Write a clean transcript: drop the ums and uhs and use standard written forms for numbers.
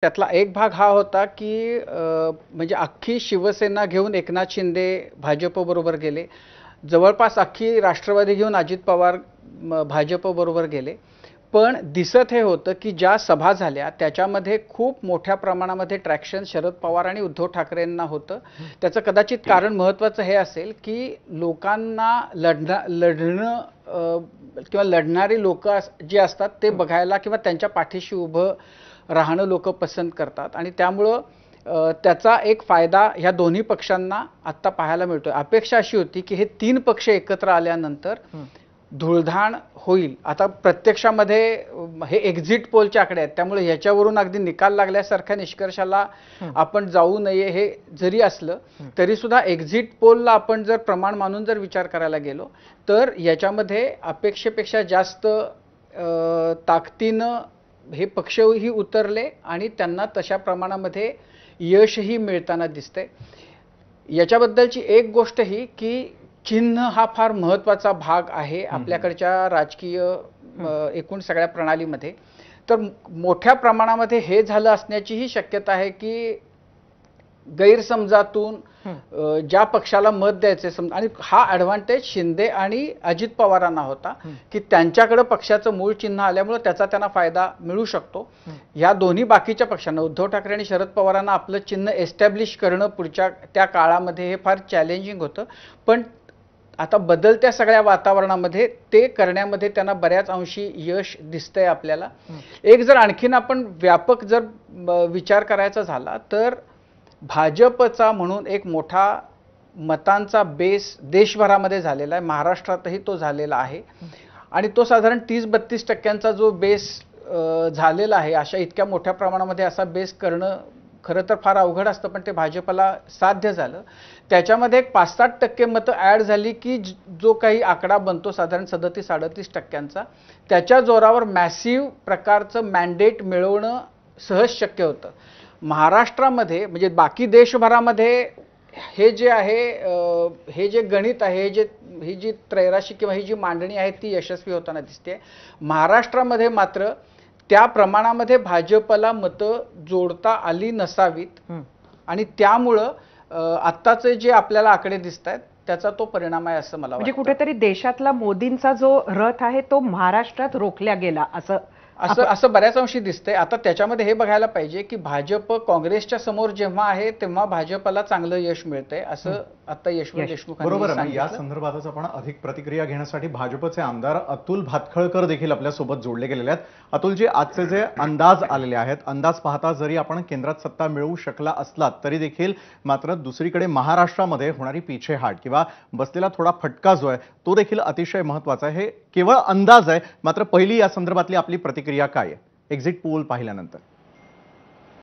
त्यातला एक भाग हा होता की म्हणजे अख्खी शिवसेना घेऊन एकनाथ शिंदे भाजपबरोबर गेले. जवळपास अख्खी राष्ट्रवादी घेऊन अजित पवार भाजपबरोबर गेले. पण दिसत हे होतं की ज्या सभा झाल्या त्याच्यामध्ये खूप मोठ्या प्रमाणामध्ये ट्रॅक्शन शरद पवार आणि उद्धव ठाकरेंना होतं. त्याचं कदाचित कारण महत्त्वाचं हे असेल की लोकांना लढणं किंवा लढणारी लोक जी असतात ते बघायला किंवा त्यांच्या पाठीशी उभं राहणं लोक पसंत करतात आणि त्यामुळं त्याचा एक फायदा ह्या दोन्ही पक्षांना आत्ता पाहायला मिळतोय. अपेक्षा अशी होती की हे तीन पक्ष एकत्र आल्यानंतर धुळधाण होईल. आता प्रत्यक्षामध्ये हे एक्झिट पोलचे आकडे आहेत, त्यामुळे ह्याच्यावरून अगदी निकाल लागल्यासारख्या निष्कर्षाला आपण जाऊ नये. हे जरी असलं तरी सुद्धा एक्झिट पोलला आपण जर प्रमाण मानून जर विचार करायला गेलो तर याच्यामध्ये अपेक्षेपेक्षा जास्त ताकदीनं हे पक्षही उतरले आणि त्यांना तशा प्रमाणामध्ये यशही मिळताना दिसते. याच्याबद्दलची एक गोष्ट ही की चिन्ह हा फार महत्त्वाचा भाग आहे आपल्याकडच्या राजकीय एकूण सगळ्या प्रणालीमध्ये. तर मोठ्या प्रमाणामध्ये हे झालं असण्याचीही शक्यता आहे की गैरसमजातून ज्या पक्षाला मत द्यायचे आणि हा ॲडव्हान्टेज शिंदे आणि अजित पवारांना होता की त्यांच्याकडे पक्षाचं मूळ चिन्ह आल्यामुळे त्याचा त्यांना फायदा मिळू शकतो. या दोन्ही बाकीच्या पक्षांना उद्धव ठाकरे आणि शरद पवारांना आपलं चिन्ह एस्टॅब्लिश करणं पुढच्या त्या काळामध्ये हे फार चॅलेंजिंग होतं. पण आता बदलत्या सगळ्या वातावरणामध्ये ते करण्यामध्ये त्यांना बऱ्याच अंशी यश दिसतंय आपल्याला. एक जर आणखीन आपण व्यापक जर विचार करायचा झाला तर भाजपचा म्हणून एक मोठा मतांचा बेस देशभरामध्ये झालेला आहे. महाराष्ट्रातही तो झालेला आहे आणि तो साधारण 30-32% जो बेस झालेला आहे. अशा इतक्या मोठ्या प्रमाणामध्ये असा बेस करणं खरं तर फार अवघड असतं, पण ते भाजपला साध्य झालं. त्याच्यामध्ये एक 5-7% मतं ॲड झाली की जो काही आकडा बनतो साधारण 37-38%, त्याच्या जोरावर मॅसिव्ह प्रकारचं मॅन्डेट मिळवणं सहज शक्य होतं. महाराष्ट्रामध्ये म्हणजे बाकी देशभरामध्ये हे जे आहे हे जे गणित आहे ही जी त्रैराशी किंवा ही जी मांडणी आहे ती यशस्वी होताना दिसते. महाराष्ट्रामध्ये मात्र त्या प्रमाणामध्ये भाजपला मतं जोडता आली नसावीत आणि त्यामुळं आत्ताचे जे आपल्याला आकडे दिसत आहेत त्याचा तो परिणाम आहे असं मला वाटतं. म्हणजे कुठेतरी देशातला मोदींचा जो रथ आहे तो महाराष्ट्रात रोखला गेला असं बऱ्याच अंशी दिसतंय. आता त्याच्यामध्ये हे बघायला पाहिजे की भाजप काँग्रेसच्या समोर जेव्हा आहे तेव्हा भाजपला चांगलं यश मिळतंय असं आता यशवंत देशमुख बरोबर आहे. या संदर्भातच आपण अधिक प्रतिक्रिया घेण्यासाठी भाजपचे आमदार अतुल भातखळकर देखील आपल्या सोबत जोडले गेलेले आहेत. अतुलजी, आजचे जे अंदाज आलेले आहेत, अंदाज पाहता जरी आपण केंद्रात सत्ता मिळवू शकला असला तरी देखील मात्र दुसरीकडे महाराष्ट्रामध्ये होणारी पीछेहाट किंवा बसलेला थोडा फटका जो आहे तो देखील अतिशय महत्त्वाचा आहे. हे केवळ अंदाज आहे, मात्र पहिली या संदर्भातली आपली प्रतिक्रिया काय आहे एक्झिट पोल पाहिल्यानंतर?